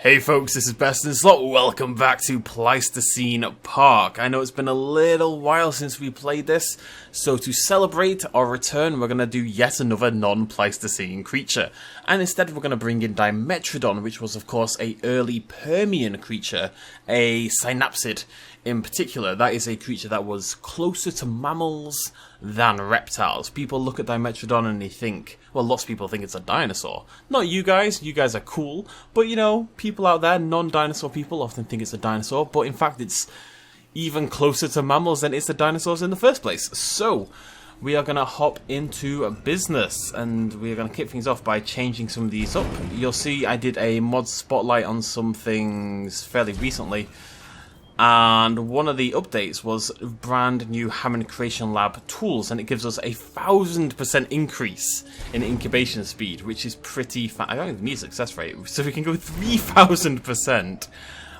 Hey folks, this is BestInSlot. Welcome back to Pleistocene Park. I know it's been a little while since we played this, so to celebrate our return, we're going to do yet another non-Pleistocene creature. And instead we're going to bring in Dimetrodon, which was of course a early Permian creature, a synapsid in particular. That is a creature that was closer to mammals than reptiles. People look at Dimetrodon and they think, well, lots of people think it's a dinosaur. Not you guys are cool, but you know, people out there, non-dinosaur people, often think it's a dinosaur, but in fact it's even closer to mammals than it's the dinosaurs in the first place. So, we are going to hop into a business, and we're going to kick things off by changing some of these up. You'll see I did a mod spotlight on some things fairly recently, and one of the updates was brand new Hammond Creation Lab tools, and it gives us a 1000% increase in incubation speed, which is pretty I don't even need success rate, so we can go 3000%.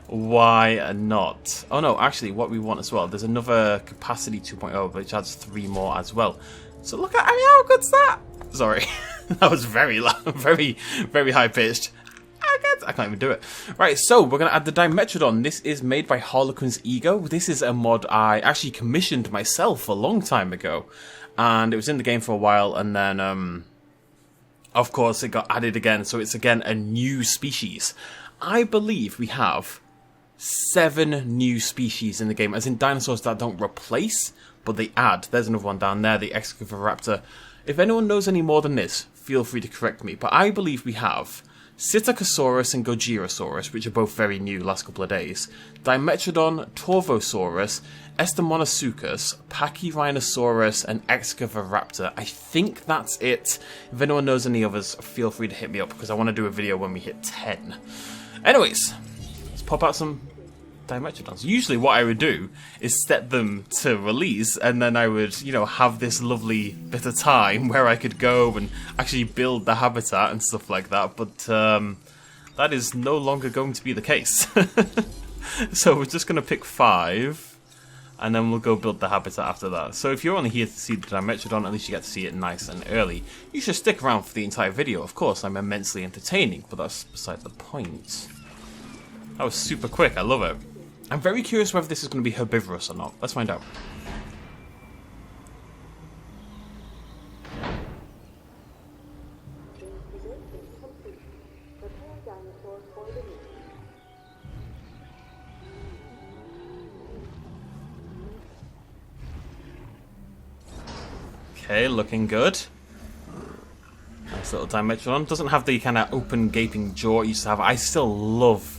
Why not? Oh no, actually what we want as well, there's another capacity 2.0, which adds 3 more as well. So look at, how good's that? Sorry, that was very loud, very high pitched. I can't even do it. Right, so we're going to add the Dimetrodon. This is made by Harlequin's Ego. This is a mod I actually commissioned myself a long time ago. And it was in the game for a while, and then, of course, it got added again. So it's, again, a new species. I believe we have 7 new species in the game, as in dinosaurs that don't replace, but they add. There's another one down there, the Excavatoraptor. If anyone knows any more than this, feel free to correct me. But I believe we have Psittacosaurus and Gojirasaurus, which are both very new last couple of days, Dimetrodon, Torvosaurus, Estemonosuchus, Pachyrhinosaurus, and Excavatoraptor. I think that's it. If anyone knows any others, feel free to hit me up, because I want to do a video when we hit 10. Anyways, let's pop out some Dimetrodons. Usually what I would do is set them to release, and then I would, you know, have this lovely bit of time where I could go and actually build the habitat and stuff like that, but that is no longer going to be the case. So we're just going to pick 5, and then we'll go build the habitat after that. So if you're only here to see the Dimetrodon, at least you get to see it nice and early. You should stick around for the entire video, of course. I'm immensely entertaining, but that's beside the point. That was super quick, I love it. I'm very curious whether this is going to be herbivorous or not. Let's find out. Okay, looking good. Nice little Dimetrodon. Doesn't have the kind of open gaping jaw it used to have. I still love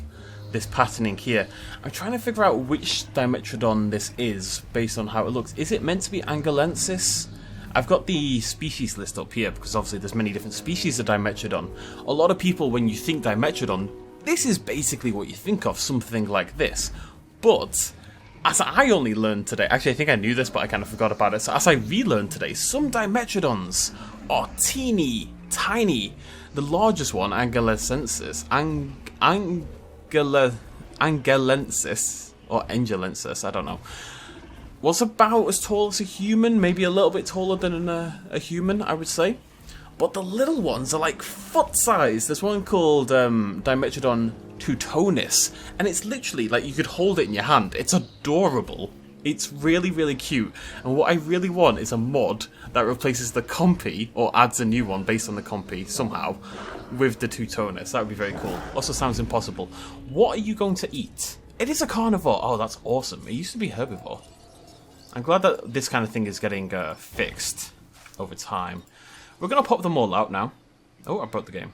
this patterning here. I'm trying to figure out which Dimetrodon this is based on how it looks. Is it meant to be Angolensis? I've got the species list up here because obviously there's many different species of Dimetrodon. A lot of people, when you think Dimetrodon, this is basically what you think of, something like this. But as I only learned today, actually I think I knew this but I kind of forgot about it, so as I relearned today, some Dimetrodons are teeny tiny. The largest one, Angolensis, Angelensis, or Angelensis, I don't know, was about as tall as a human, maybe a little bit taller than a human, I would say. But the little ones are like foot size. There's one called Dimetrodon Teutonis, and it's literally like you could hold it in your hand. It's adorable. It's really cute, and what I really want is a mod that replaces the Compy, or adds a new one based on the Compy somehow, with the Teutonis. That would be very cool. Also sounds impossible. What are you going to eat? It is a carnivore. Oh, that's awesome. It used to be herbivore. I'm glad that this kind of thing is getting fixed over time. We're going to pop them all out now. Oh, I broke the game.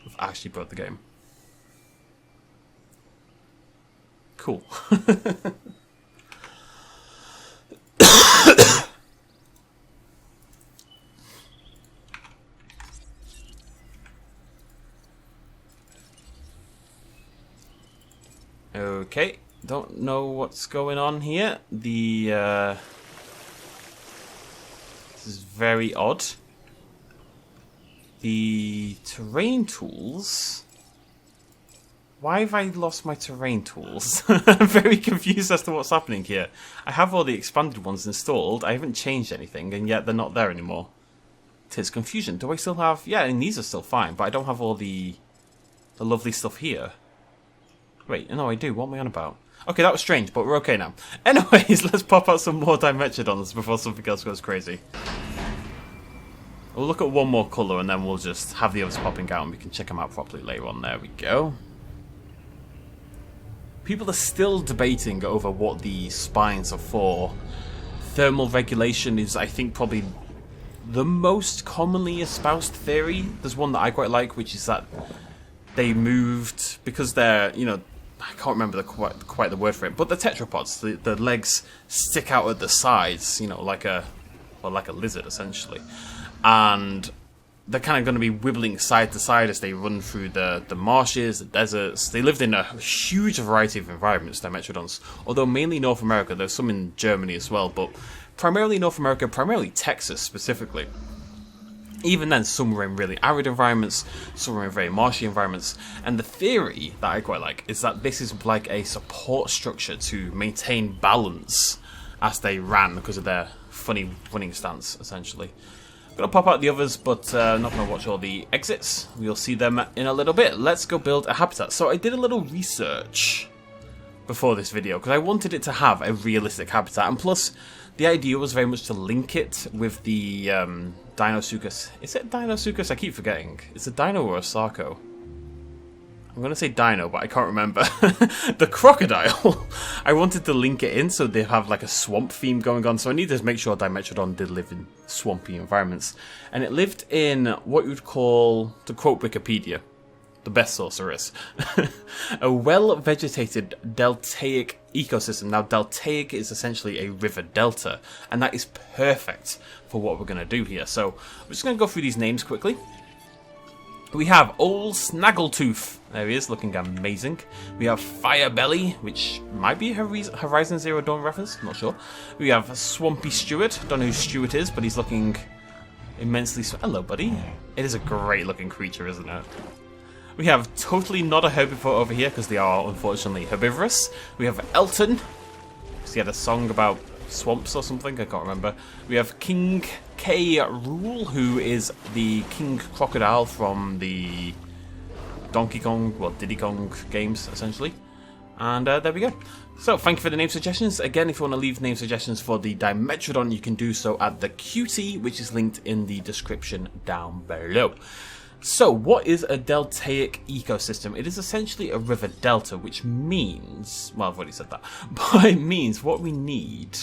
I've actually broke the game. Cool. Okay, don't know what's going on here. This is very odd. The terrain tools. Why have I lost my terrain tools? I'm very confused as to what's happening here. I have all the expanded ones installed. I haven't changed anything, and yet they're not there anymore. 'Tis confusion. Do I still have... Yeah, and these are still fine, but I don't have all the the lovely stuff here. Wait, no, I do. What am I on about? Okay, that was strange, but we're okay now. Anyways, let's pop out some more Dimetrodons before something else goes crazy. We'll look at one more colour and then we'll just have the others popping out and we can check them out properly later on. There we go. People are still debating over what the spines are for. Thermal regulation is, I think, probably the most commonly espoused theory. There's one that I quite like, which is that they moved because they're, you know, I can't remember quite the word for it, but the tetrapods, the legs stick out at the sides, you know, like a lizard essentially, and they're kind of going to be wibbling side to side as they run through the marshes, the deserts. They lived in a huge variety of environments, Dimetrodons, although mainly North America. There's some in Germany as well, but primarily North America, primarily Texas specifically. Even then, some were in really arid environments, some were in very marshy environments, and the theory that I quite like is that this is like a support structure to maintain balance as they ran because of their funny running stance, essentially. I'm going to pop out the others, but I'm not going to watch all the exits. We'll see them in a little bit. Let's go build a habitat. So I did a little research before this video because I wanted it to have a realistic habitat, and plus the idea was very much to link it with the Dinosuchus. Is it Dinosuchus? I keep forgetting. It's a dino or a sarco? I'm going to say dino, but I can't remember. The crocodile. I wanted to link it in so they have like a swamp theme going on. So I needed to make sure Dimetrodon did live in swampy environments. And it lived in what you would call, to quote Wikipedia, the best source there is, a well-vegetated deltaic ecosystem. Now, deltaic is essentially a river delta, and that is perfect for what we're going to do here. So I'm just going to go through these names quickly. We have Old Snaggletooth. There he is, looking amazing. We have Firebelly, which might be a Horizon Zero Dawn reference, not sure. We have Swampy Stewart. Don't know who Stewart is, but he's looking immensely... Hello, buddy. It is a great-looking creature, isn't it? We have Totally Not a Herbivore over here, because they are, unfortunately, herbivorous. We have Elton, because he had a song about swamps or something, I can't remember. We have King K. Rool, who is the king crocodile from the Donkey Kong, well, Diddy Kong games, essentially. And there we go. So, thank you for the name suggestions. Again, if you want to leave name suggestions for the Dimetrodon, you can do so at the QT, which is linked in the description down below. So, what is a deltaic ecosystem? It is essentially a river delta, which means... Well, I've already said that. But it means what we need...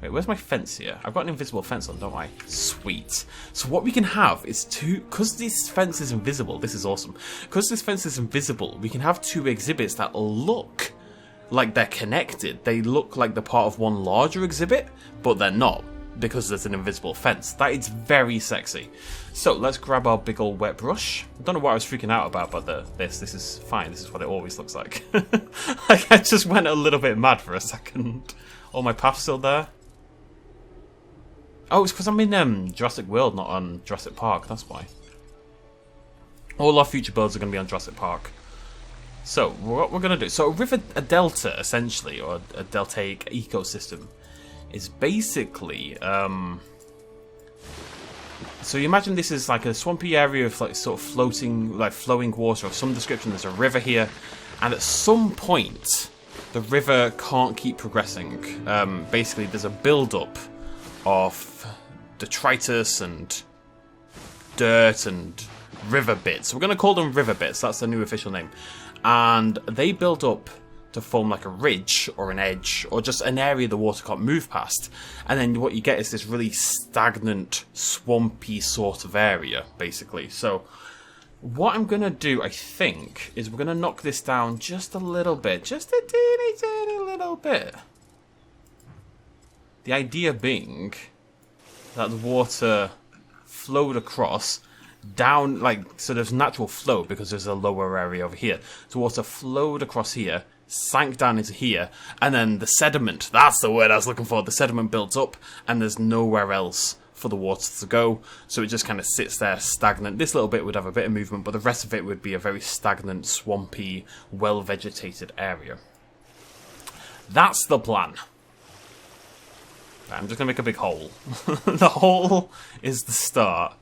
Wait, where's my fence here? I've got an invisible fence on, don't I? Sweet. So what we can have is two... Because this fence is invisible, this is awesome. Because this fence is invisible, we can have two exhibits that look like they're connected. They look like they're part of one larger exhibit, but they're not, because there's an invisible fence. That is very sexy. So let's grab our big old wet brush. I don't know what I was freaking out about, but this is fine. This is what it always looks like. Like, I just went a little bit mad for a second. Oh, my path's still there. Oh, it's because I'm in Jurassic World, not on Jurassic Park. That's why. All our future builds are going to be on Jurassic Park. So what we're going to do? So a delta, essentially, or a deltaic ecosystem, is basically so you imagine this is like a swampy area of like sort of floating, like flowing water of some description. There's a river here, and at some point the river can't keep progressing. Basically there's a build-up of detritus and dirt and river bits. We're going to call them river bits, that's the new official name. And they build up to form like a ridge or an edge or just an area the water can't move past, and then what you get is this really stagnant, swampy sort of area, basically. So what I'm gonna do, I think, is we're gonna knock this down just a little bit, just a teeny little bit. The idea being that the water flowed across down, like, so there's natural flow because there's a lower area over here. So water flowed across here, sank down into here, and then the sediment, that's the word I was looking for, the sediment builds up, and there's nowhere else for the water to go, so it just kind of sits there stagnant. This little bit would have a bit of movement, but the rest of it would be a very stagnant, swampy, well-vegetated area. That's the plan. I'm just going to make a big hole. The hole is the start.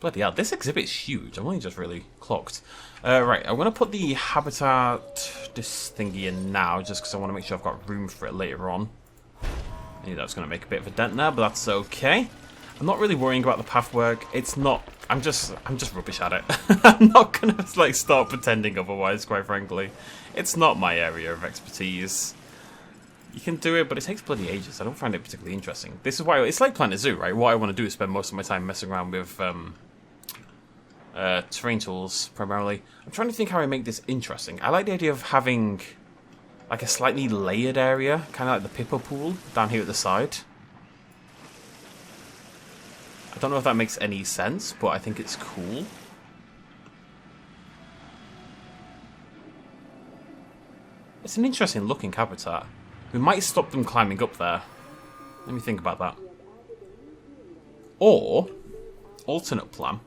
Bloody hell, this exhibit's huge. I'm only just really clocked. Right, I'm going to put the habitat, this thingy in now, just because I want to make sure I've got room for it later on. I knew that was going to make a bit of a dent there, but that's okay. I'm not really worrying about the pathwork. It's not... I'm just rubbish at it. I'm not going to, like, start pretending otherwise, quite frankly. It's not my area of expertise. You can do it, but it takes bloody ages. I don't find it particularly interesting. This is why... It's like Planet Zoo, right? What I want to do is spend most of my time messing around with... terrain tools, primarily. I'm trying to think how I make this interesting. I like the idea of having like a slightly layered area, kind of like the Pippo pool down here at the side. I don't know if that makes any sense, but I think it's cool. It's an interesting looking habitat. We might stop them climbing up there. Let me think about that. Or, alternate plan,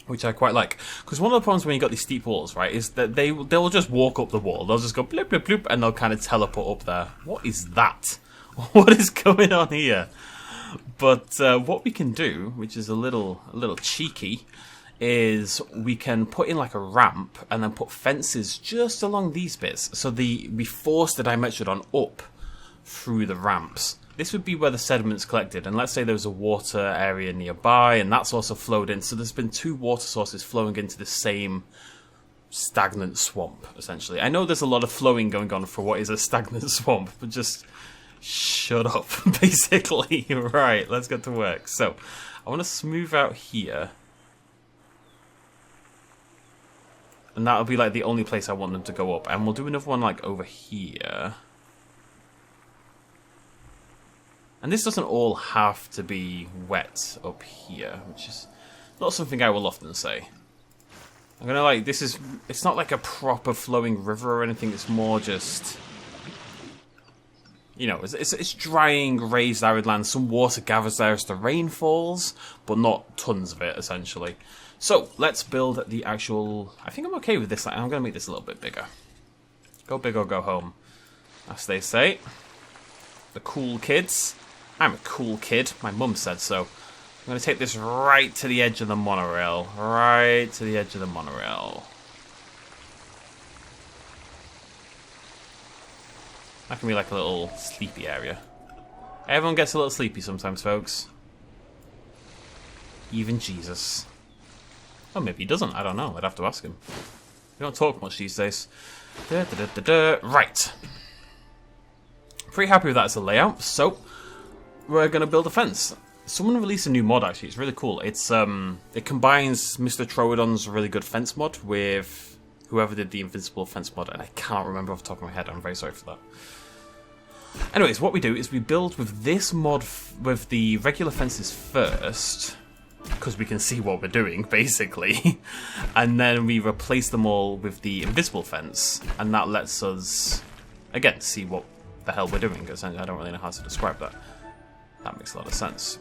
which I quite like. Because one of the problems when you got these steep walls, right, is that they'll just walk up the wall. They'll just go bloop, bloop, bloop, and they'll kind of teleport up there. What is that? What is going on here? But what we can do, which is a little cheeky, is we can put in like a ramp and then put fences just along these bits. So we force the Dimetrodon up through the ramps. This would be where the sediment's collected, and let's say there was a water area nearby, and that's also flowed in. So there's been two water sources flowing into the same stagnant swamp, essentially. I know there's a lot of flowing going on for what is a stagnant swamp, but just shut up, basically. Right, let's get to work. So, I want to smooth out here. And that'll be like the only place I want them to go up. And we'll do another one like over here. And this doesn't all have to be wet up here, which is not something I will often say. I'm gonna like, it's not like a proper flowing river or anything, it's more just, you know, it's drying, raised arid land. Some water gathers there as the rain falls, but not tons of it, essentially. So, let's build the actual, I think I'm okay with this. I'm gonna make this a little bit bigger. Go big or go home, as they say. The cool kids. I'm a cool kid. My mum said so. I'm going to take this right to the edge of the monorail. Right to the edge of the monorail. That can be like a little sleepy area. Everyone gets a little sleepy sometimes, folks. Even Jesus. Oh, maybe he doesn't. I don't know. I'd have to ask him. We don't talk much these days. Right. Pretty happy with that as a layout. So, we're going to build a fence. Someone released a new mod, actually. It's really cool. It's it combines Dimetrodon's really good fence mod with whoever did the invincible fence mod, and I can't remember off the top of my head. I'm very sorry for that. Anyways, what we do is we build with this mod with the regular fences first, because we can see what we're doing, basically. And then we replace them all with the invisible fence, and that lets us, again, see what the hell we're doing. Essentially, I don't really know how to describe that. That makes a lot of sense.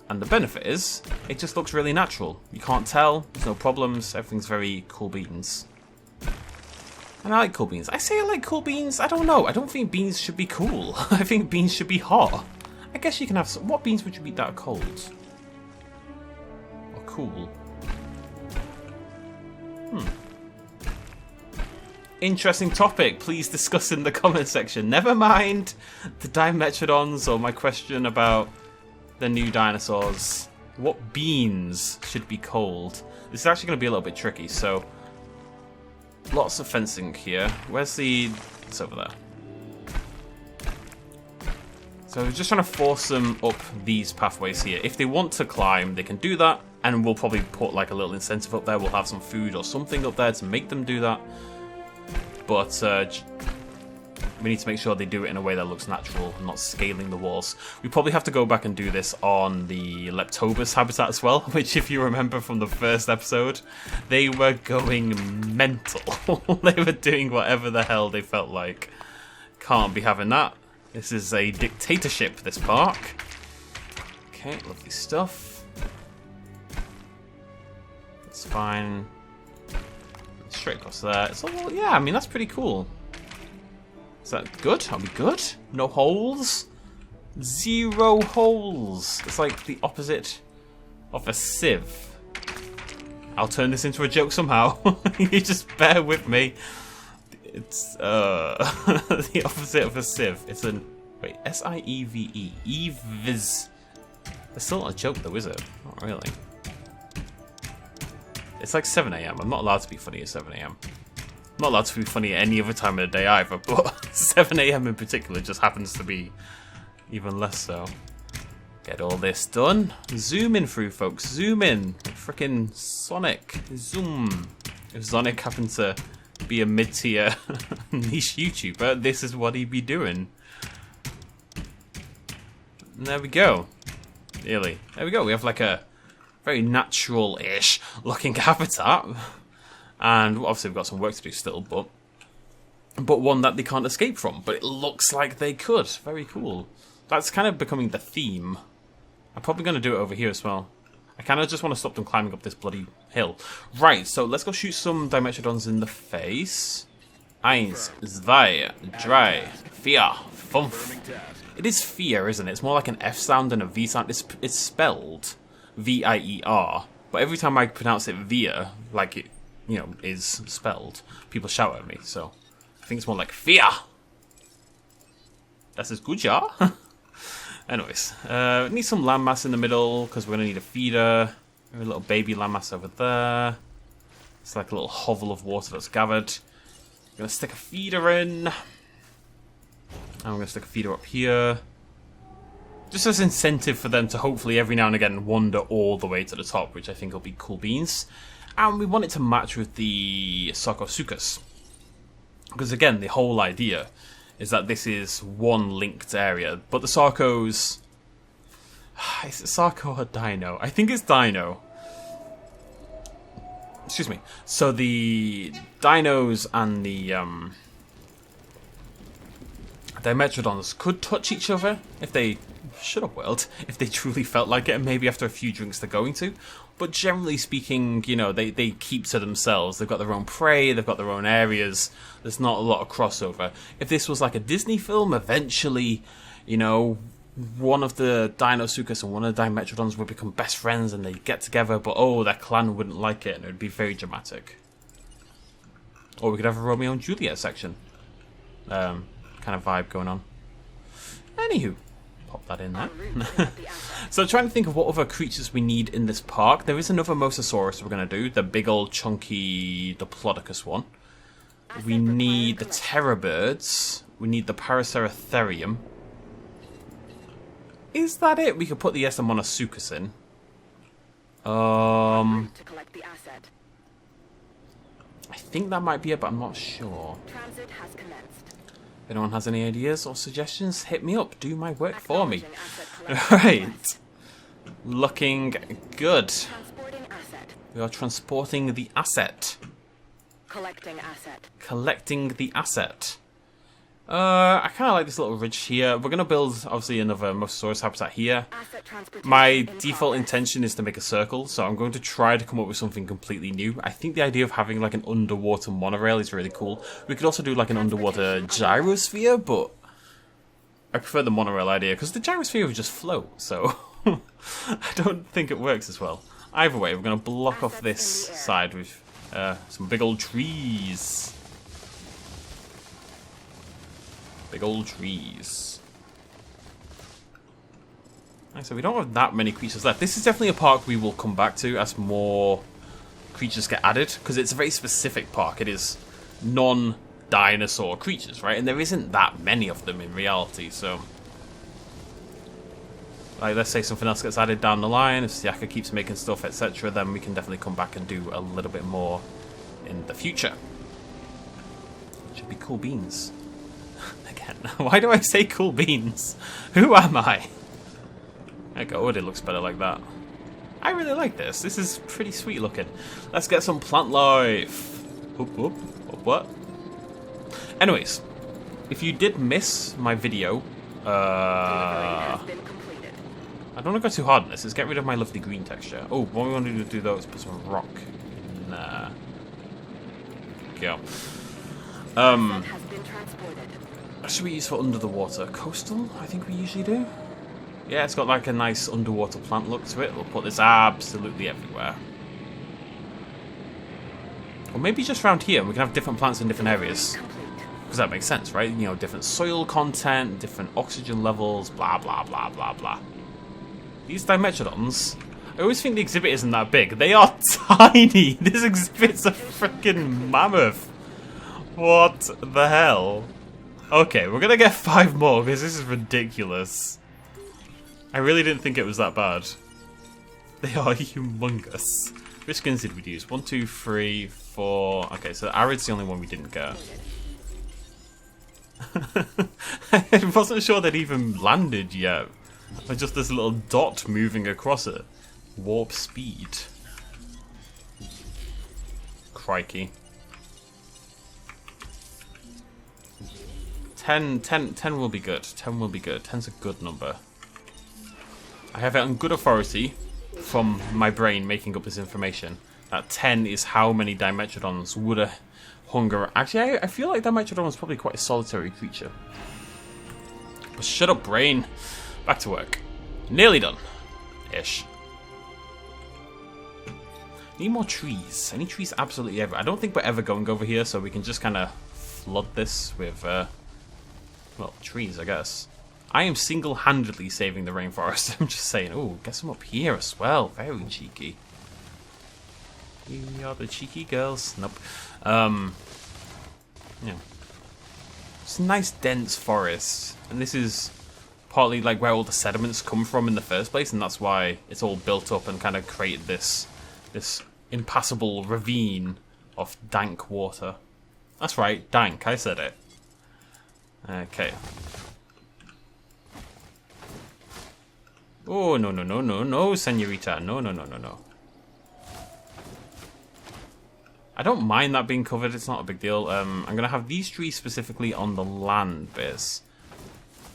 And the benefit is, it just looks really natural. You can't tell, there's no problems, everything's very cool beans. And I like cool beans. I say I like cool beans, I don't know. I don't think beans should be cool. I think beans should be hot. I guess you can have some. What beans would you eat that are cold? Or cool? Interesting topic. Please discuss in the comment section. Never mind the Dimetrodons or my question about the new dinosaurs. What beans should be cold? This is actually going to be a little bit tricky, so lots of fencing here. Where's the... It's over there. So we're just trying to force them up these pathways here. If they want to climb, they can do that, and we'll probably put like a little incentive up there. We'll have some food or something up there to make them do that. But we need to make sure they do it in a way that looks natural and not scaling the walls. We probably have to go back and do this on the Leptobus habitat as well, which if you remember from the first episode, they were going mental. They were doing whatever the hell they felt like. Can't be having that. This is a dictatorship, this park. Okay, lovely stuff. That's fine. Straight across there. It's all, yeah, I mean, that's pretty cool. Is that good? Are we good? No holes? 0 holes. It's like the opposite of a sieve. I'll turn this into a joke somehow. You just bear with me. It's the opposite of a sieve. It's an wait, S-I-E-V-E. Eviz. It's still not a joke though, is it? Not really. It's like 7 AM. I'm not allowed to be funny at 7 AM. I'm not allowed to be funny at any other time of the day either, but 7 AM in particular just happens to be even less so. Get all this done. Zoom in through, folks. Zoom in. Frickin' Sonic. Zoom. If Sonic happened to be a mid-tier niche YouTuber, this is what he'd be doing. And there we go. Really. There we go. We have like a very natural-ish looking habitat. And obviously we've got some work to do still, but one that they can't escape from. But it looks like they could. Very cool. That's kind of becoming the theme. I'm probably going to do it over here as well. I kind of just want to stop them climbing up this bloody hill. Right, so let's go shoot some Dimetrodons in the face. 1, 2, 3, 4, 5. It is fear, isn't it? It's more like an F sound than a V sound. It's spelled V-I-E-R. But every time I pronounce it via, like it, you know, is spelled, people shout at me. So I think it's more like fear. Das ist gut, ja? Anyways, need some landmass in the middle because we're going to need a feeder. A little baby landmass over there. It's like a little hovel of water that's gathered. I'm going to stick a feeder in. And I'm going to stick a feeder up here. Just as incentive for them to hopefully every now and again wander all the way to the top, which I think will be cool beans. And we want it to match with the Sarcosuchus. Because again, the whole idea is that this is one linked area. But the Sarcos... Is it Sarco or Dino? I think it's Dino. Excuse me. So the Dinos and the Dimetrodons could touch each other if they... Shut up, world. If they truly felt like it, and maybe after a few drinks they're going to. But generally speaking, you know, they keep to themselves. They've got their own prey, they've got their own areas. There's not a lot of crossover. If this was like a Disney film, eventually, you know, one of the Dinosuchus and one of the Dimetrodons would become best friends and they'd get together, but oh, their clan wouldn't like it and it would be very dramatic. Or we could have a Romeo and Juliet section. Kind of vibe going on. Anywho. Pop that in there. So trying to think of what other creatures we need in this park. There is another Mosasaurus we're going to do. The big old chunky Diplodocus one. We need the Terror Birds. We need the Paraceratherium. Is that it? We could put the Monosuchus in. I think that might be it, but I'm not sure. Transit has commenced. If anyone has any ideas or suggestions, hit me up. Do my work for me. Right. Looking good. We are transporting the asset. Collecting asset. Collecting the asset. I kind of like this little ridge here. We're going to build, obviously, another Mosasaurus habitat here. My default intention is to make a circle, so I'm going to try to come up with something completely new. I think the idea of having like an underwater monorail is really cool. We could also do like an underwater gyrosphere, but I prefer the monorail idea because the gyrosphere would just float, so I don't think it works as well. Either way, we're going to block off this side with some big old trees. Big old trees. So we don't have that many creatures left. This is definitely a park we will come back to as more creatures get added, because it's a very specific park. It is non-dinosaur creatures, right? And there isn't that many of them in reality, so... Like, let's say something else gets added down the line, if Siaka keeps making stuff, etc., then we can definitely come back and do a little bit more in the future. Should be cool beans. Again, why do I say cool beans? Who am I? God, it looks better like that. I really like this. This is pretty sweet looking. Let's get some plant life. Whoop, whoop, whoop, what? Anyways, if you did miss my video, I don't want to go too hard on this. Let's get rid of my lovely green texture. Oh, what we want to do though is put some rock. Nah. Go. What should we use for under the water? Coastal, I think we usually do. Yeah, it's got like a nice underwater plant look to it. We'll put this absolutely everywhere. Or maybe just around here. We can have different plants in different areas. Because that makes sense, right? You know, different soil content, different oxygen levels, blah, blah, blah, blah, blah. These Dimetrodons, I always think the exhibit isn't that big. They are tiny. This exhibit's a freaking mammoth. What the hell? Okay, we're going to get 5 more because this is ridiculous. I really didn't think it was that bad. They are humongous. Which skins did we use? 1, 2, 3, 4. Okay, so Arid's the only one we didn't get. I wasn't sure they'd even landed yet. There's just this little dot moving across it. Warp speed. Crikey. 10 will be good. 10 will be good. 10's a good number. I have it on good authority from my brain making up this information that 10 is how many Dimetrodons would have hunger. Actually, I feel like Dimetrodon was probably quite a solitary creature. But shut up, brain. Back to work. Nearly done. Ish. Need more trees. I need trees absolutely everywhere. I don't think we're ever going over here, so we can just kind of flood this with, well, trees, I guess. I am single-handedly saving the rainforest. I'm just saying. Oh, get some up here as well. Very cheeky. We are the cheeky girls. Nope. Yeah. It's a nice dense forest, and this is partly like where all the sediments come from in the first place, and that's why it's all built up and kind of created this impassable ravine of dank water. That's right, dank. I said it. Okay. Oh, no, no, no, no, no, senorita. No, no, no, no, no. I don't mind that being covered. It's not a big deal. I'm going to have these trees specifically on the land bits.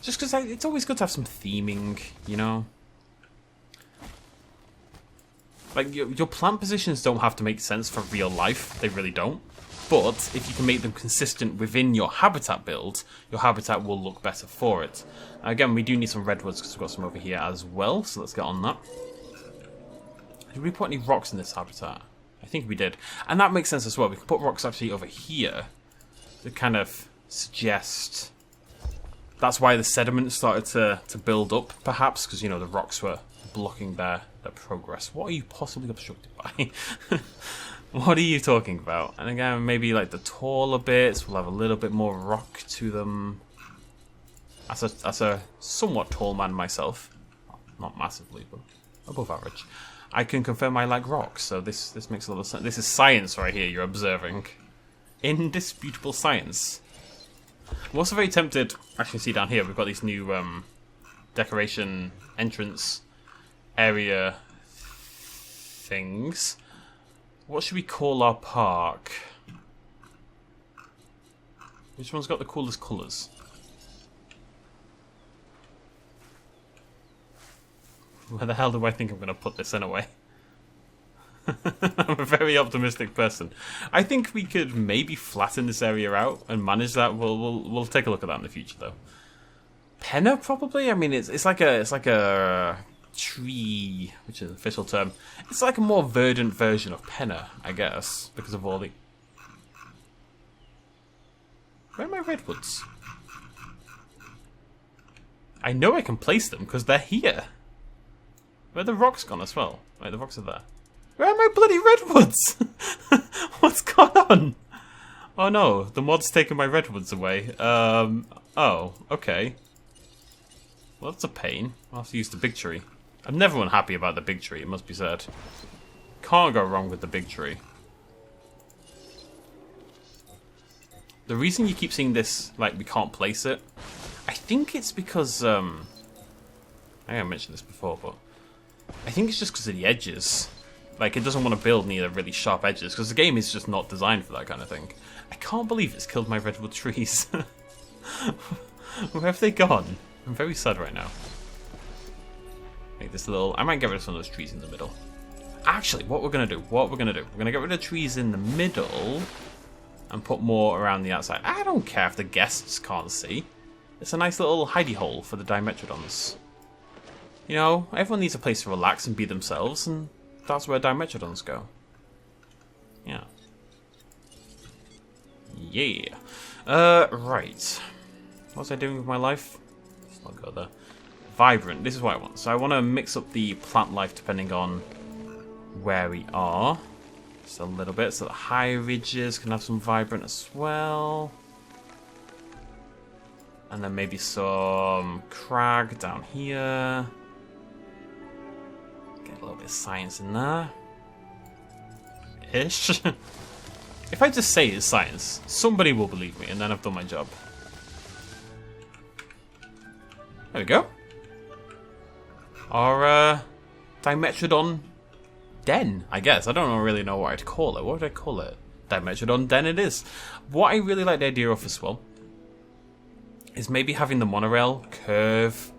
Just because it's always good to have some theming, you know? Like, your plant positions don't have to make sense for real life. They really don't. But if you can make them consistent within your habitat build, your habitat will look better for it. Again, we do need some redwoods because we've got some over here as well, so let's get on that. Did we put any rocks in this habitat? I think we did. And that makes sense as well. We can put rocks actually over here to kind of suggest... That's why the sediment started to build up, perhaps, because, you know, the rocks were blocking their progress. What are you possibly obstructed by? What are you talking about? And again, maybe like the taller bits will have a little bit more rock to them. As a somewhat tall man myself, not massively, but above average, I can confirm I like rocks. So this makes a lot of sense. This is science right here. You're observing indisputable science. I'm also very tempted. Actually, see down here we've got these new decoration entrance area things. What should we call our park? Which one's got the coolest colours? Where the hell do I think I'm going to put this anyway? I'm a very optimistic person. I think we could maybe flatten this area out and manage that. We'll take a look at that in the future, though. Penna, probably. I mean, it's like a tree, which is an official term. It's like a more verdant version of Penna, I guess, because of all the... Where are my redwoods? I know I can place them because they're here. Where are the rocks gone as well? Wait, the rocks are there. Where are my bloody redwoods? What's going on? Oh no, the mod's taken my redwoods away. Oh, okay. Well, that's a pain. I'll have to use the big tree. I'm never unhappy about the big tree, it must be said. Can't go wrong with the big tree. The reason you keep seeing this, like, we can't place it, I think it's because, I think I mentioned this before, but I think it's just because of the edges. Like, it doesn't want to build near really sharp edges, because the game is just not designed for that kind of thing. I can't believe it's killed my redwood trees. Where have they gone? I'm very sad right now. Make this little... I might get rid of some of those trees in the middle. Actually, what we're going to do, we're going to get rid of trees in the middle and put more around the outside. I don't care if the guests can't see. It's a nice little hidey hole for the Dimetrodons. You know, everyone needs a place to relax and be themselves, and that's where Dimetrodons go. Yeah. Yeah. Right. What was I doing with my life? Let's not go there. Vibrant. This is what I want. So I want to mix up the plant life depending on where we are. Just a little bit. So the high ridges can have some vibrant as well. And then maybe some crag down here. Get a little bit of science in there. Ish. If I just say it's science, somebody will believe me, and then I've done my job. There we go. Our Dimetrodon den, I guess. I don't really know what I'd call it. What would I call it? Dimetrodon den it is. What I really like the idea of as well is maybe having the monorail curve.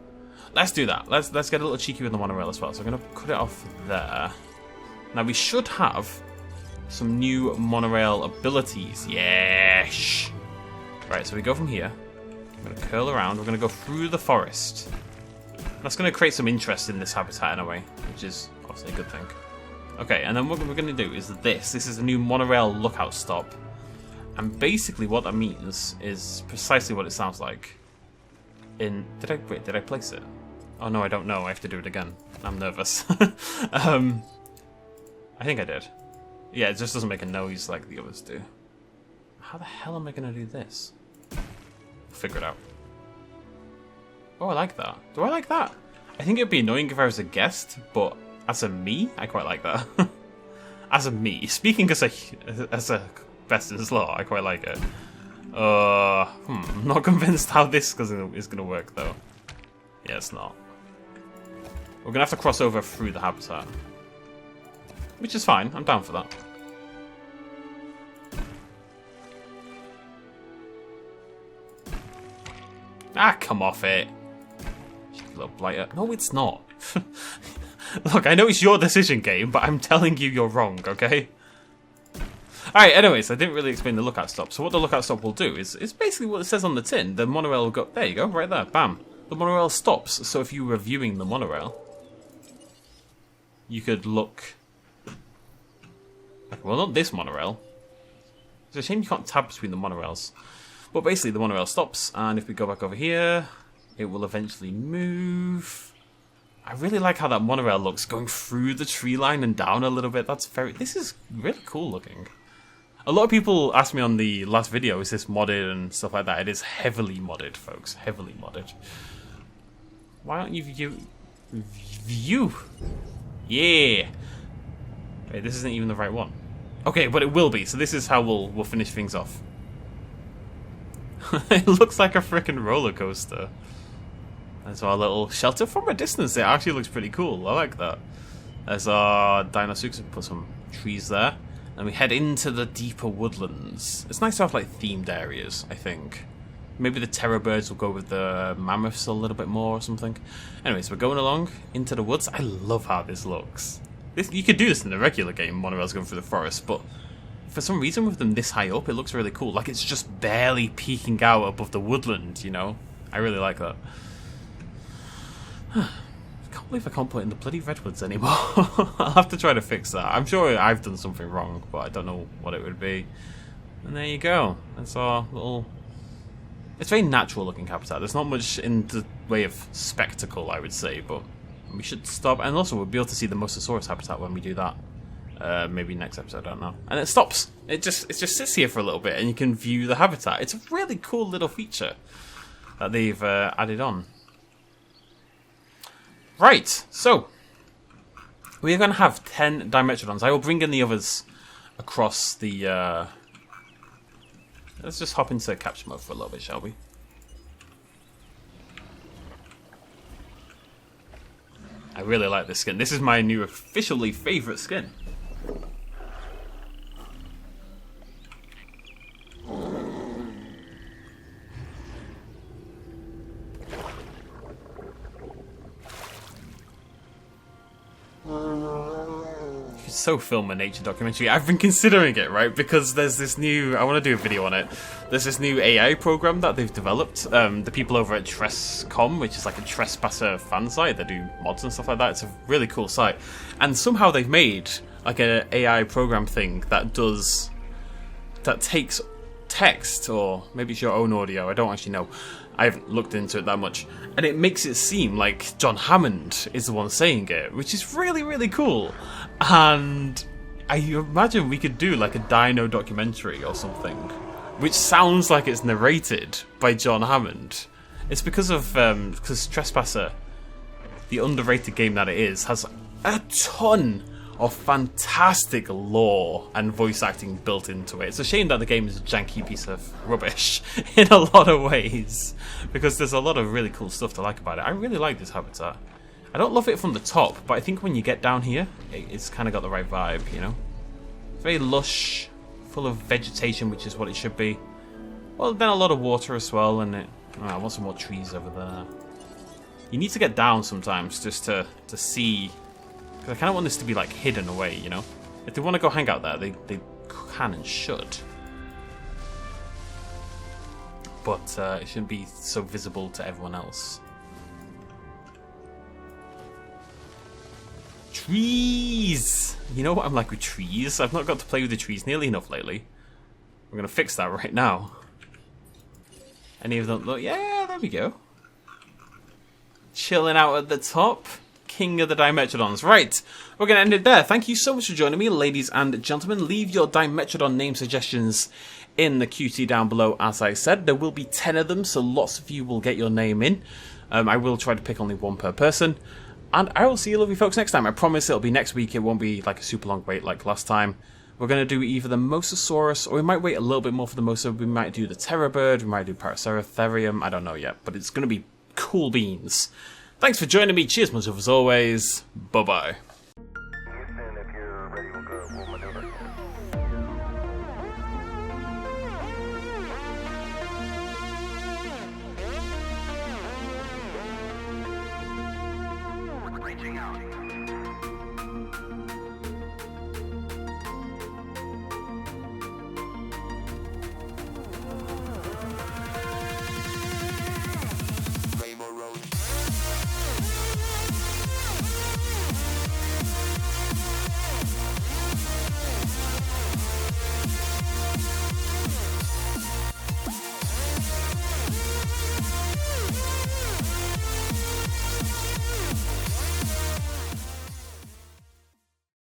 Let's do that. Let's get a little cheeky with the monorail as well. So I'm going to cut it off there. Now we should have some new monorail abilities. Yes! Right, so we go from here. We're going to curl around. We're going to go through the forest. That's going to create some interest in this habitat in a way, which is obviously a good thing. Okay, and then what we're going to do is this. This is a new monorail lookout stop. And basically what that means is precisely what it sounds like. Did I place it? Oh no, I don't know. I have to do it again. I'm nervous. I think I did. Yeah, it just doesn't make a noise like the others do. How the hell am I going to do this? Figure it out. Oh, I like that. Do I like that? I think it'd be annoying if I was a guest, but as a me, I quite like that. As a me. Speaking as a BestInSlot, I quite like it. I'm not convinced how this is going to work, though. Yeah, it's not. We're going to have to cross over through the habitat. Which is fine. I'm down for that. Ah, come off it. Little blighter. No, it's not. Look, I know it's your decision game, but I'm telling you you're wrong, okay? Alright, anyways, I didn't really explain the lookout stop. So what the lookout stop will do is basically what it says on the tin. The monorail will go... There you go, right there. Bam. The monorail stops. So if you were viewing the monorail, you could look... Well, not this monorail. It's a shame you can't tab between the monorails. But basically, the monorail stops, and if we go back over here, it will eventually move. I really like how that monorail looks, going through the tree line and down a little bit. This is really cool looking. A lot of people asked me on the last video, is this modded and stuff like that? It is heavily modded, folks. Heavily modded. Why don't you view? Yeah. Wait, this isn't even the right one. Okay, but it will be. So this is how we'll finish things off. It looks like a freaking roller coaster. There's our little shelter from a distance. It actually looks pretty cool. I like that. There's our dinosaurs. Put some trees there. And we head into the deeper woodlands. It's nice to have like themed areas, I think. Maybe the terror birds will go with the mammoths a little bit more or something. Anyways, we're going along into the woods. I love how this looks. You could do this in the regular game, monorails going through the forest, but for some reason with them this high up, it looks really cool. Like it's just barely peeking out above the woodland, you know? I really like that. I can't believe I can't put in the bloody redwoods anymore. I'll have to try to fix that. I'm sure I've done something wrong, but I don't know what it would be. And there you go. That's our little... It's very natural looking habitat. There's not much in the way of spectacle, I would say, but we should stop. And also we'll be able to see the Mosasaurus habitat when we do that. Maybe next episode, I don't know. And it stops. It just sits here for a little bit and you can view the habitat. It's a really cool little feature that they've added on. Right, so we're going to have 10 Dimetrodons. I will bring in the others across the... Let's just hop into capture mode for a little bit, shall we? I really like this skin. This is my new officially favourite skin. It's so film and nature documentary. I've been considering it, right? Because there's this new... I want to do a video on it. There's this new AI program that they've developed. The people over at Tress.com, which is like a Trespasser fan site. They do mods and stuff like that. It's a really cool site. And somehow they've made like an AI program thing that does... that takes text, or maybe it's your own audio. I don't actually know. I haven't looked into it that much. And it makes it seem like John Hammond is the one saying it, which is really, really cool. And I imagine we could do like a dino documentary or something, which sounds like it's narrated by John Hammond. It's because Trespasser, the underrated game that it is, has a ton of fantastic lore and voice acting built into it. It's a shame that the game is a janky piece of rubbish in a lot of ways, because there's a lot of really cool stuff to like about it. I really like this habitat. I don't love it from the top, but I think when you get down here, it's kind of got the right vibe, you know? Very lush, full of vegetation, which is what it should be. Well, then a lot of water as well, and I want some more trees over there. You need to get down sometimes just to see... I kind of want this to be like hidden away, you know? If they want to go hang out there, they can and should. But it shouldn't be so visible to everyone else. Trees! You know what I'm like with trees? I've not got to play with the trees nearly enough lately. I'm going to fix that right now. Any of them look... Yeah, there we go. Chilling out at the top. King of the Dimetrodons. Right, we're going to end it there. Thank you so much for joining me, ladies and gentlemen. Leave your Dimetrodon name suggestions in the QT down below, as I said. There will be 10 of them, so lots of you will get your name in. I will try to pick only one per person. And I will see you lovely folks next time. I promise it'll be next week. It won't be like a super long wait like last time. We're going to do either the Mosasaurus, or we might wait a little bit more for the Mosa. We might do the Terror Bird, we might do Paraceratherium. I don't know yet, but it's going to be cool beans. Thanks for joining me. Cheers, much as always. Bye-bye. Houston, if you're ready, we'll maneuver. Reaching out.